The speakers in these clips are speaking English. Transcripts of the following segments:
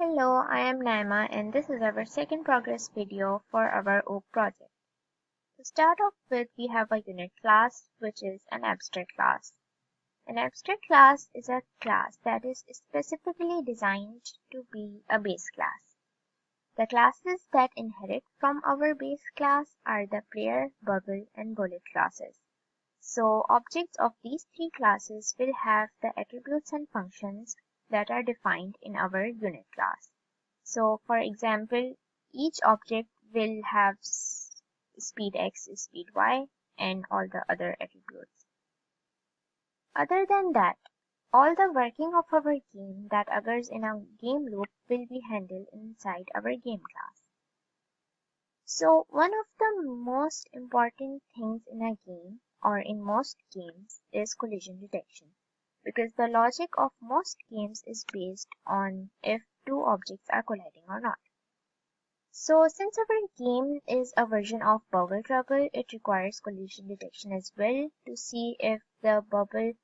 Hello, I am Naima and this is our second progress video for our OAK project. To start off with, we have a unit class, which is an abstract class. An abstract class is a class that is specifically designed to be a base class. The classes that inherit from our base class are the player, bubble, and bullet classes. So objects of these three classes will have the attributes and functions that are defined in our unit class. So for example, each object will have speed x, speed y, and all the other attributes. Other than that, all the working of our game that occurs in a game loop will be handled inside our game class. So one of the most important things in a game or in most games is collision detection, because the logic of most games is based on if two objects are colliding or not. So since our game is a version of Bubble Trouble, it requires collision detection as well to see if the bubble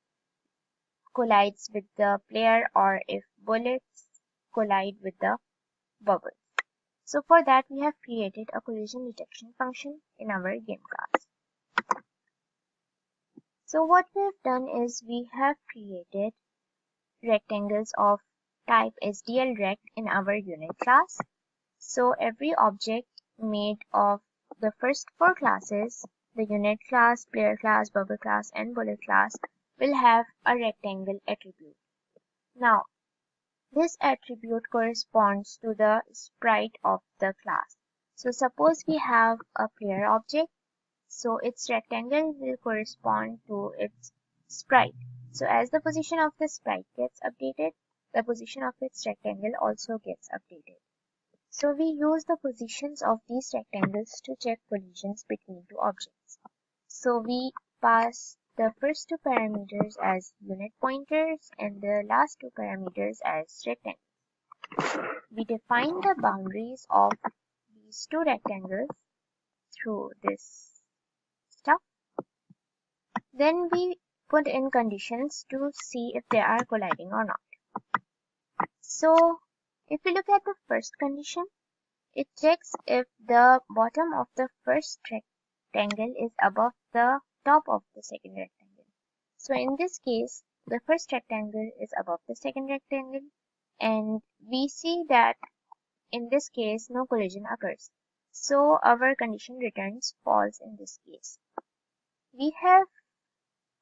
collides with the player or if bullets collide with the bubble. So for that we have created a collision detection function in our game class. So what we have done is we have created rectangles of type SDLRect in our unit class. So every object made of the first four classes, the unit class, player class, bubble class, and bullet class, will have a rectangle attribute. Now, this attribute corresponds to the sprite of the class. So suppose we have a player object, so its rectangle will correspond to its sprite. So as the position of the sprite gets updated, the position of its rectangle also gets updated. So we use the positions of these rectangles to check collisions between two objects. So we pass the first two parameters as unit pointers and the last two parameters as rectangles. We define the boundaries of these two rectangles through this stuff. Then we put in conditions to see if they are colliding or not. So if we look at the first condition, it checks if the bottom of the first rectangle is above the top of the second rectangle. So in this case, the first rectangle is above the second rectangle, and we see that in this case no collision occurs. So our condition returns false in this case. We have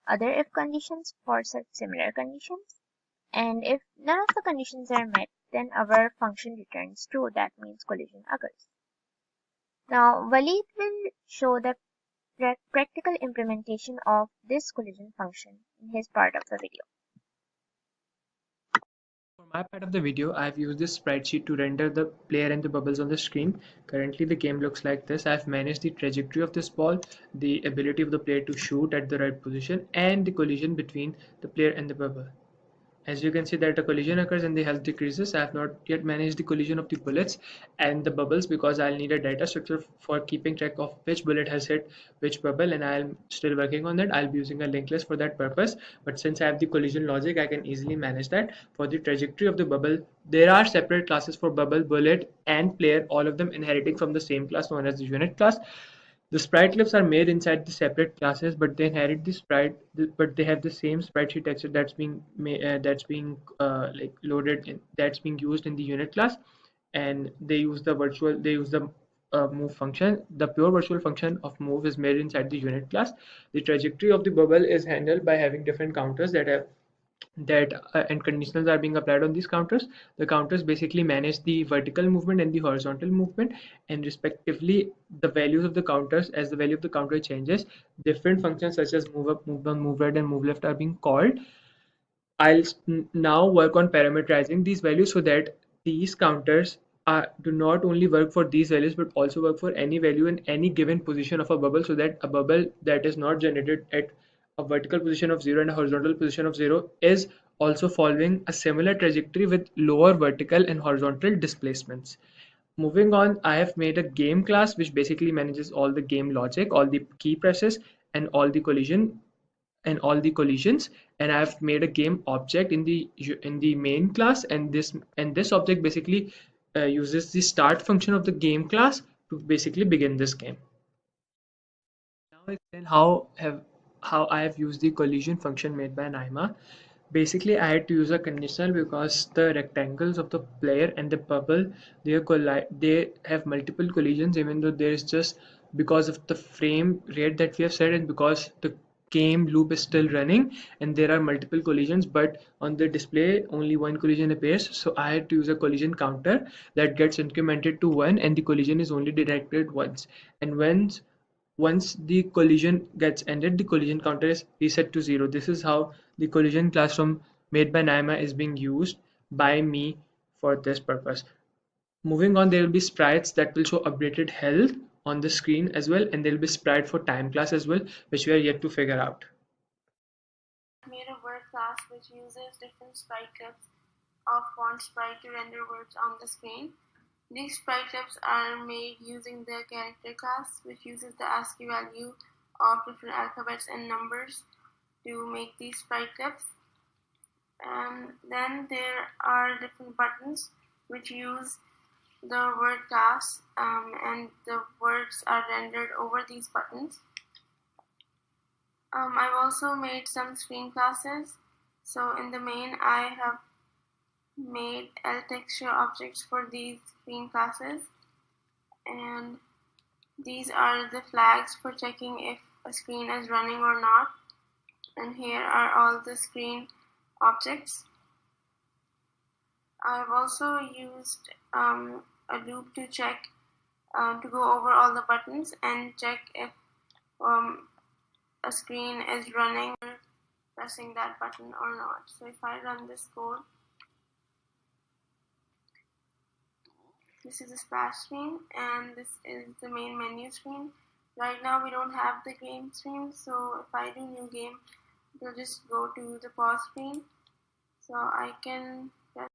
other if conditions for such similar conditions, and if none of the conditions are met, then our function returns true. That means collision occurs. Now, Walid will show the practical implementation of this collision function in his part of the video. For my part of the video, I've used this spreadsheet to render the player and the bubbles on the screen. Currently, the game looks like this. I've managed the trajectory of this ball, the ability of the player to shoot at the right position, and the collision between the player and the bubble. As you can see that a collision occurs and the health decreases. I have not yet managed the collision of the bullets and the bubbles because I'll need a data structure for keeping track of which bullet has hit which bubble, and I'm still working on that. I'll be using a linked list for that purpose, but since I have the collision logic, I can easily manage that. For the trajectory of the bubble, there are separate classes for bubble, bullet, and player, all of them inheriting from the same class known as the unit class. The sprite clips are made inside the separate classes, but they inherit the sprite, but they have the same sprite sheet texture that's being like loaded in, that's being used in the unit class, and they use the move function. The pure virtual function of move is made inside the unit class. The trajectory of the bubble is handled by having different counters and conditionals are being applied on these counters. The counters basically manage the vertical movement and the horizontal movement, and respectively the values of the counters, as the value of the counter changes, different functions such as move up, move down, move right, and move left are being called. I'll now work on parameterizing these values so that these counters do not only work for these values but also work for any value in any given position of a bubble, so that a bubble that is not generated at a vertical position of 0 and a horizontal position of 0 is also following a similar trajectory with lower vertical and horizontal displacements. Moving on, I have made a game class which basically manages all the game logic, all the key presses, and all the collision and all the collisions, and I've made a game object in the main class, and this object basically uses the start function of the game class to basically begin this game. Now explain how I have used the collision function made by Naima. Basically, I had to use a conditional because the rectangles of the player and the bubble, they have multiple collisions, even though there is just, because of the frame rate that we have set and because the game loop is still running and there are multiple collisions, but on the display only one collision appears. So I had to use a collision counter that gets incremented to 1 and the collision is only detected once. And once the collision gets ended, the collision counter is reset to 0. This is how the collision class from made by Naima is being used by me for this purpose. Moving on, there will be sprites that will show updated health on the screen as well, and there will be sprite for time class as well, which we are yet to figure out. Made a word class which uses different sprite clips of font sprite to render words on the screen. These sprite clips are made using the character class, which uses the ASCII value of different alphabets and numbers to make these sprite clips. And then there are different buttons which use the word class, and the words are rendered over these buttons. I've also made some screen classes. So in the main, I have made L texture objects for these screen classes, and these are the flags for checking if a screen is running or not. And here are all the screen objects. I've also used a loop to check, to go over all the buttons and check if a screen is running or pressing that button or not. So if I run this code, this is the splash screen and this is the main menu screen. Right now we don't have the game screen, so if I do new game, it will just go to the pause screen. So I can